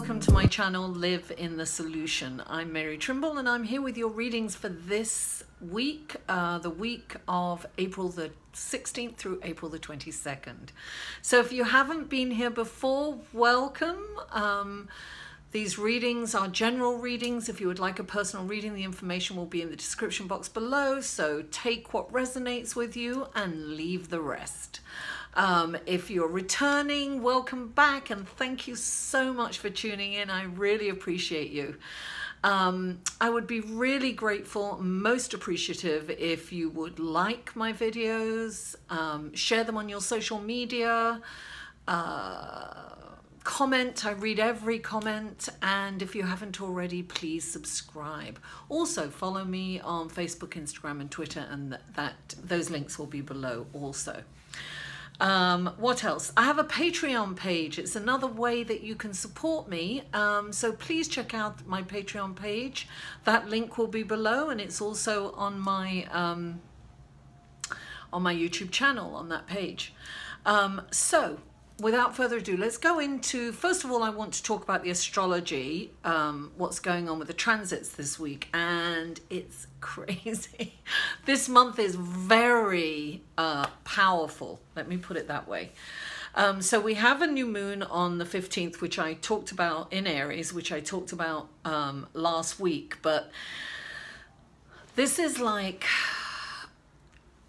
welcome to my channel, Live in the Solution. I'm Mary Trimble and I'm here with your readings for this week, the week of April the 16th through April the 22nd. So if you haven't been here before, welcome. These readings are general readings. If you would like a personal reading, the information will be in the description box below. So take what resonates with you and leave the rest. If you're returning, welcome back and thank you so much for tuning in. I really appreciate you. I would be really grateful, most appreciative if you would like my videos, share them on your social media, comment. I read every comment, and if you haven't already, please subscribe. Also follow me on Facebook, Instagram and Twitter, and those links will be below also. What else? I have a Patreon page. It's another way that you can support me. So please check out my Patreon page. That link will be below, and it's also on my YouTube channel on that page. So without further ado, let's go into, first of all, I want to talk about the astrology, what's going on with the transits this week, and it's crazy. This month is very powerful, let me put it that way. So we have a new moon on the 15th, which I talked about in Aries, which I talked about last week, but this is like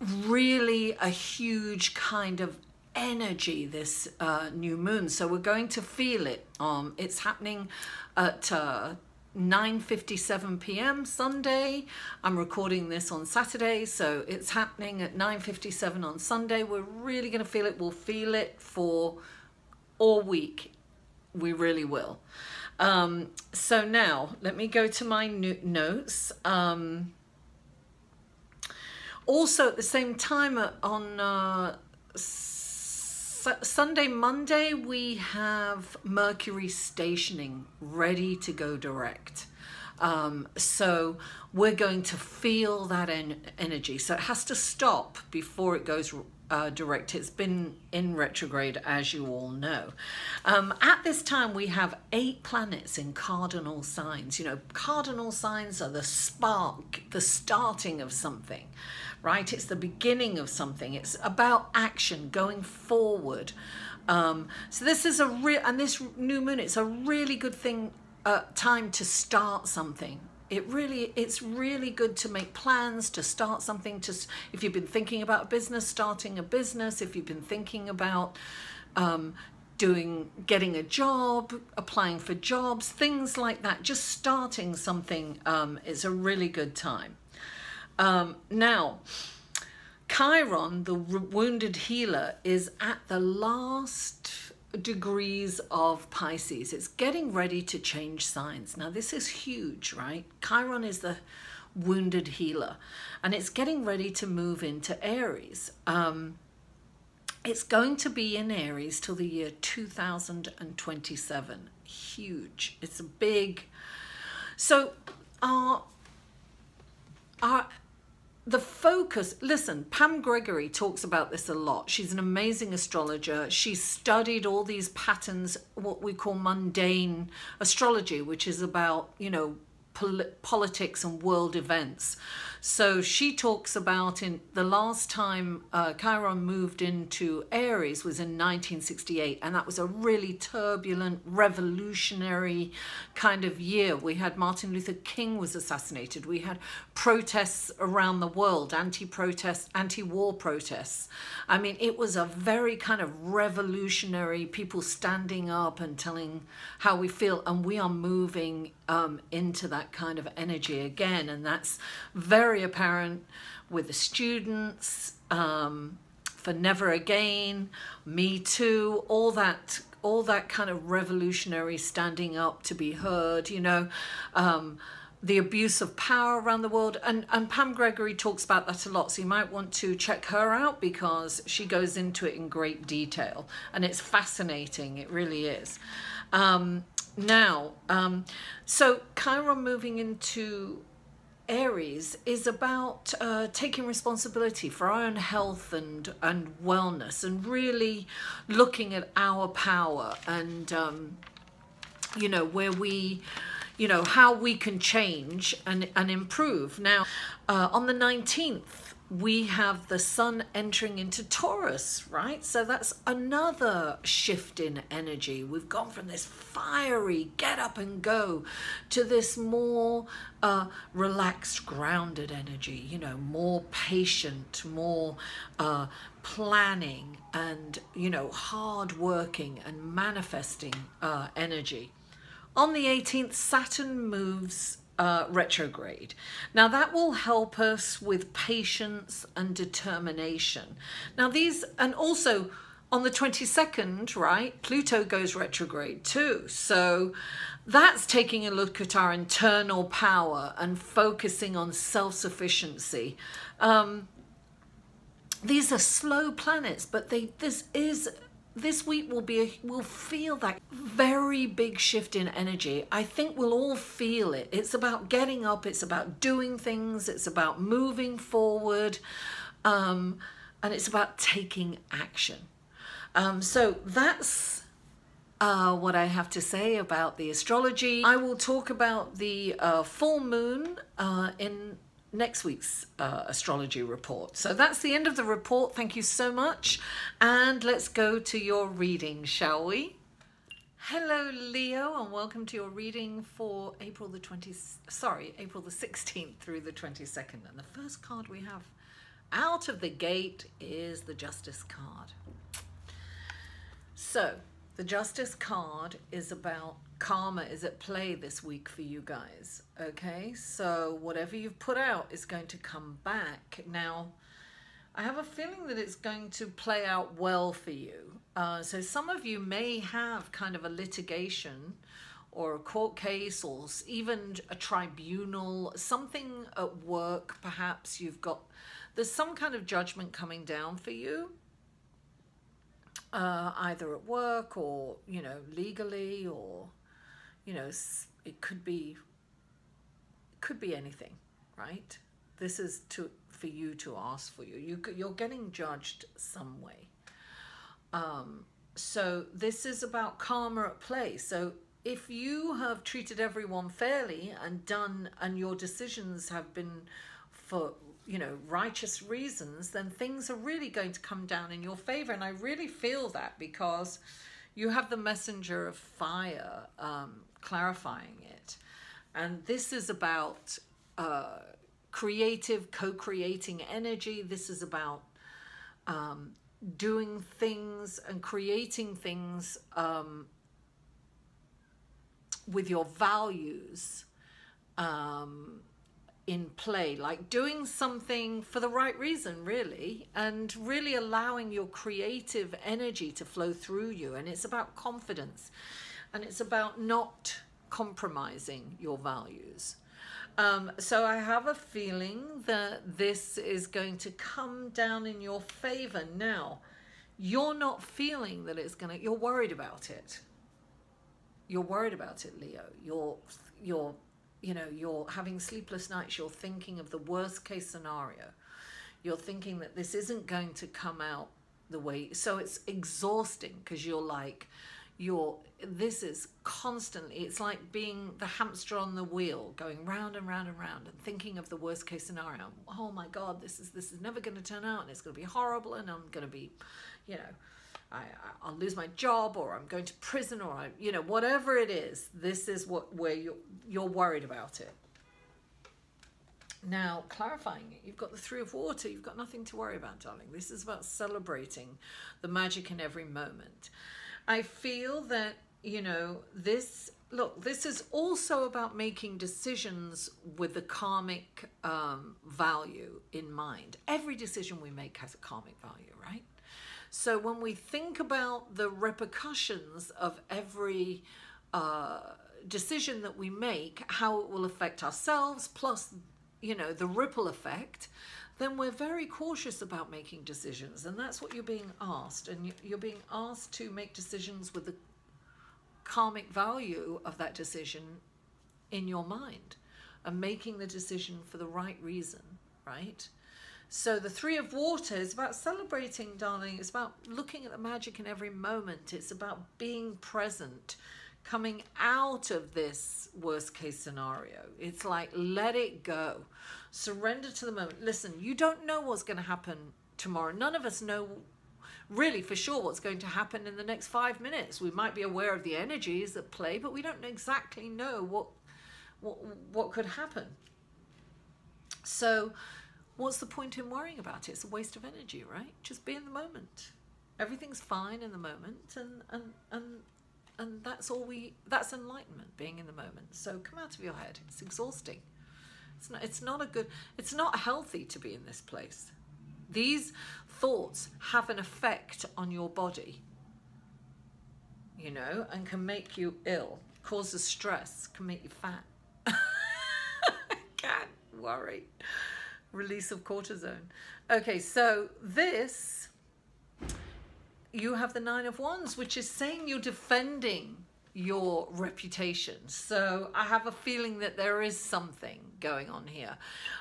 really a huge kind of energy, this new moon. So we're going to feel it. It's happening at 9:57 p.m. Sunday. I'm recording this on Saturday, so it's happening at 9:57 on Sunday. We're really going to feel it. We'll feel it for all week. We really will. So now let me go to my notes. Also at the same time on Sunday, Monday, we have Mercury stationing, ready to go direct. So we're going to feel that energy. So it has to stop before it goes direct. It's been in retrograde, as you all know. At this time, we have 8 planets in cardinal signs. You know, cardinal signs are the spark, the starting of something, right? It's the beginning of something. It's about action, going forward. So this is and this new moon, it's a really good thing, time to start something. It's really good to make plans, to start something, if you've been thinking about a business, starting a business, if you've been thinking about getting a job, applying for jobs, things like that, just starting something is a really good time. Now, Chiron, the wounded healer, is at the last degrees of Pisces. It's getting ready to change signs. Now this is huge, right? Chiron is the wounded healer, and it's getting ready to move into Aries. It's going to be in Aries till the year 2027. Huge. It's a big. So the focus, listen, Pam Gregory talks about this a lot. She's an amazing astrologer. She studied all these patterns, what we call mundane astrology, which is about, you know, politics and world events. So she talks about in the last time Chiron moved into Aries was in 1968, and that was a really turbulent, revolutionary kind of year. We had Martin Luther King was assassinated. We had protests around the world, anti-protests, anti-war protests. I mean, it was a very kind of revolutionary, people standing up and telling how we feel, and we are moving into that kind of energy again, and that's very apparent with the students, for Never Again, Me Too, all that kind of revolutionary standing up to be heard, you know, the abuse of power around the world, and Pam Gregory talks about that a lot, so you might want to check her out because she goes into it in great detail, and it's fascinating, it really is. Now, so Chiron moving into Aries is about taking responsibility for our own health and wellness, and really looking at our power and you know, where we, you know, how we can change and improve. Now, on the 19th, we have the sun entering into Taurus, right? So that's another shift in energy. We've gone from this fiery get up and go to this more relaxed, grounded energy, you know, more patient, more planning and, you know, hard working and manifesting energy. On the 18th, Saturn moves retrograde. Now that will help us with patience and determination. Now these, and also on the 22nd, right, Pluto goes retrograde too. So that's taking a look at our internal power and focusing on self-sufficiency. These are slow planets, but this week we'll feel that very big shift in energy. I think we'll all feel it. It's about getting up, it's about doing things, it's about moving forward, and it's about taking action. So that's what I have to say about the astrology. I will talk about the full moon in next week's astrology report. So that's the end of the report. Thank you so much. And let's go to your reading, shall we? Hello, Leo, and welcome to your reading for April the 16th through the 22nd. And the first card we have out of the gate is the Justice card. So the Justice card is about karma is at play this week for you guys. Okay, so whatever you've put out is going to come back. Now, I have a feeling that it's going to play out well for you. So some of you may have kind of a litigation or a court case or even a tribunal, something at work. Perhaps there's some kind of judgment coming down for you. Either at work or, you know, legally, or, you know, it could be anything, right? This is for you to ask for you. You're getting judged some way. So this is about karma at play. So if you have treated everyone fairly and your decisions have been for, you know, righteous reasons, then things are really going to come down in your favor. And I really feel that because you have the messenger of fire clarifying it. And this is about creative, co-creating energy. This is about doing things and creating things with your values in play, like doing something for the right reason, really, and really allowing your creative energy to flow through you. And it's about confidence, and it's about not compromising your values. So I have a feeling that this is going to come down in your favor. Now, you're not feeling that it's you're worried about it. You're worried about it, Leo. You're having sleepless nights. You're thinking of the worst case scenario. You're thinking that this isn't going to come out the way. So it's exhausting because this is constantly, it's like being the hamster on the wheel, going round and round and round and thinking of the worst case scenario. Oh my God, this is never going to turn out, and it's going to be horrible, and I'm going to be, you know, I'll lose my job, or I'm going to prison, or whatever it is. This is where you're worried about it. Now, clarifying it, you've got the Three of Water. You've got nothing to worry about, darling. This is about celebrating the magic in every moment. I feel that, this is also about making decisions with the karmic value in mind. Every decision we make has a karmic value, right? So when we think about the repercussions of every decision that we make, how it will affect ourselves, plus, the ripple effect, then we're very cautious about making decisions. And that's what you're being asked. And you're being asked to make decisions with the karmic value of that decision in your mind, and making the decision for the right reason, right? So the Three of Water is about celebrating, darling. It's about looking at the magic in every moment. It's about being present, coming out of this worst case scenario. It's like, let it go. Surrender to the moment. Listen, you don't know what's going to happen tomorrow. None of us know really for sure what's going to happen in the next 5 minutes. We might be aware of the energies at play, but we don't exactly know what could happen. So what's the point in worrying about it? It's a waste of energy, right? Just be in the moment. Everything's fine in the moment, and that's that's enlightenment, being in the moment. So come out of your head. It's exhausting. It's not healthy to be in this place. These thoughts have an effect on your body, you know, and can make you ill, causes stress, can make you fat. Can't worry. Release of cortisone. Okay, so this, you have the Nine of Wands, which is saying you're defending your reputation. So I have a feeling that there is something going on here.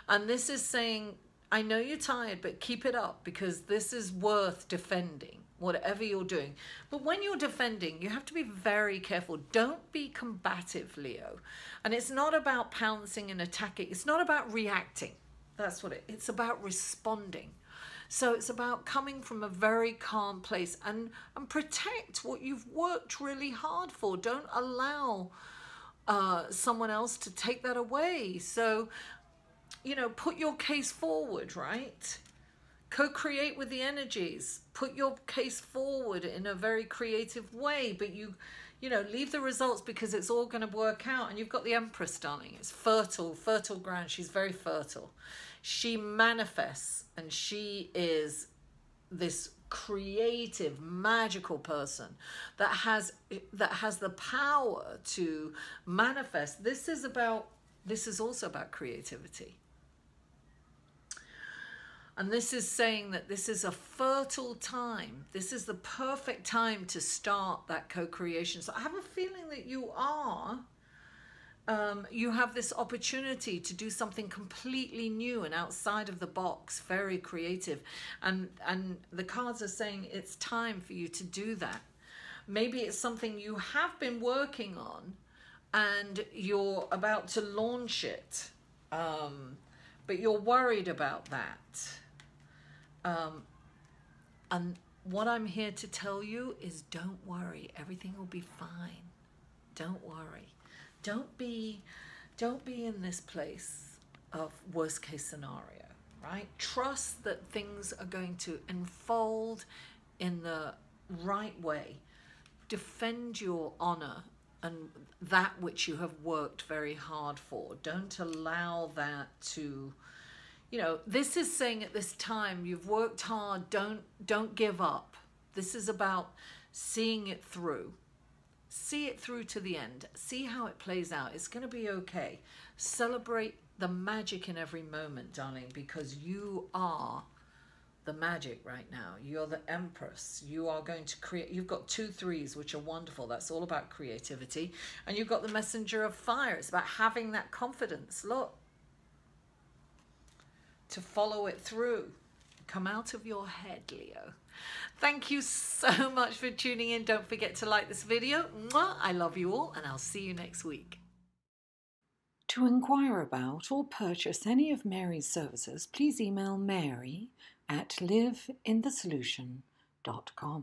And this is saying, I know you're tired, but keep it up, because this is worth defending, whatever you're doing. But when you're defending, you have to be very careful. Don't be combative, Leo. And it's not about pouncing and attacking. It's not about reacting. That's what it's about, responding. So it's about coming from a very calm place and protect what you've worked really hard for. Don't allow someone else to take that away. So, you know, put your case forward, right? Co-create with the energies. Put your case forward in a very creative way, but you know, leave the results, because it's all going to work out. And you've got the Empress, darling. It's fertile ground. She's very fertile. She manifests, and she is this creative, magical person that has the power to manifest. This is also about creativity. And this is saying that this is a fertile time. This is the perfect time to start that co-creation. So I have a feeling that you have this opportunity to do something completely new and outside of the box, very creative. And the cards are saying it's time for you to do that. Maybe it's something you have been working on and you're about to launch it, but you're worried about that. And what I'm here to tell you is, don't worry. Everything will be fine. Don't worry. Don't be in this place of worst case scenario, right? Trust that things are going to unfold in the right way. Defend your honor and that which you have worked very hard for. Don't allow that to, you know, this is saying at this time, you've worked hard, don't give up. This is about seeing it through. See it through to the end. See how it plays out. It's going to be okay. Celebrate the magic in every moment, darling, because you are the magic right now. You're the Empress. You are going to create. You've got 2 3s, which are wonderful. That's all about creativity. And you've got the Messenger of Fire. It's about having that confidence. Look. To follow it through. Come out of your head, Leo. Thank you so much for tuning in. Don't forget to like this video. Mwah! I love you all, and I'll see you next week. To inquire about or purchase any of Mary's services, please email Mary at liveinthesolution.com.